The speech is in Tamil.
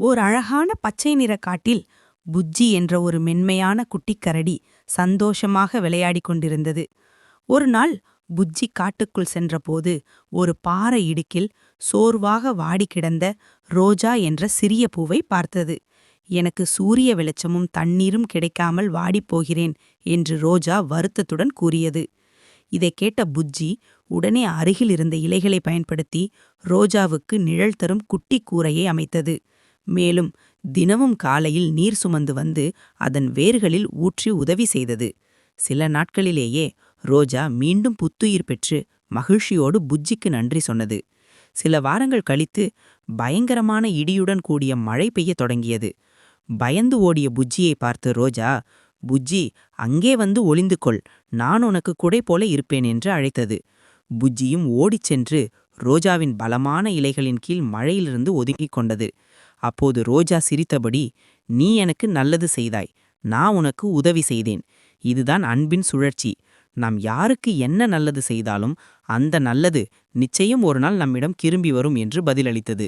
ஓர் அழகான பச்சை நிற காட்டில் புஜ்ஜி என்ற ஒரு மென்மையான குட்டிக்கரடி சந்தோஷமாக விளையாடிக் கொண்டிருந்தது. ஒரு நாள் புஜ்ஜி காட்டுக்குள் சென்றபோது ஒரு பாறை இடுக்கில் சோர்வாக வாடி கிடந்த ரோஜா என்ற சிறிய பூவை பார்த்தது. எனக்கு சூரிய வெளிச்சமும் தண்ணீரும் கிடைக்காமல் வாடிப்போகிறேன் என்று ரோஜா வருத்தத்துடன் கூறியது. இதைக் கேட்ட புஜ்ஜி உடனே அருகில் இருந்த இலைகளை பயன்படுத்தி ரோஜாவுக்கு நிழல் தரும் குட்டி கூரையை அமைத்தது. மேலும் தினமும் காலையில் நீர் சுமந்து வந்து அதன் வேர்களில் ஊற்றி உதவி செய்தது. சில நாட்களிலேயே ரோஜா மீண்டும் புத்துயிர் பெற்று மகிழ்ச்சியோடு புஜ்ஜிக்கு நன்றி சொன்னது. சில வாரங்கள் கழித்து பயங்கரமான இடியுடன் கூடிய மழை பெய்யத் தொடங்கியது. பயந்து ஓடிய புஜ்ஜியை பார்த்து ரோஜா, புஜ்ஜி, அங்கே வந்து ஒளிந்து கொள், நான் உனக்கு குடை போல இருப்பேன் என்று அழைத்தது. புஜ்ஜியும் ஓடிச் சென்று ரோஜாவின் பலமான இலைகளின் கீழ் மழையிலிருந்து ஒதுங்கிக் கொண்டது. அப்போது ரோஜா சிரித்தபடி, நீ எனக்கு நல்லது செய்தாய், நான் உனக்கு உதவி செய்தேன். இதுதான் அன்பின் சுழற்சி. நாம் யாருக்கு என்ன நல்லது செய்தாலும் அந்த நல்லது நிச்சயம் ஒரு நாள் நம்மிடம் திரும்பி வரும் என்று பதிலளித்தது.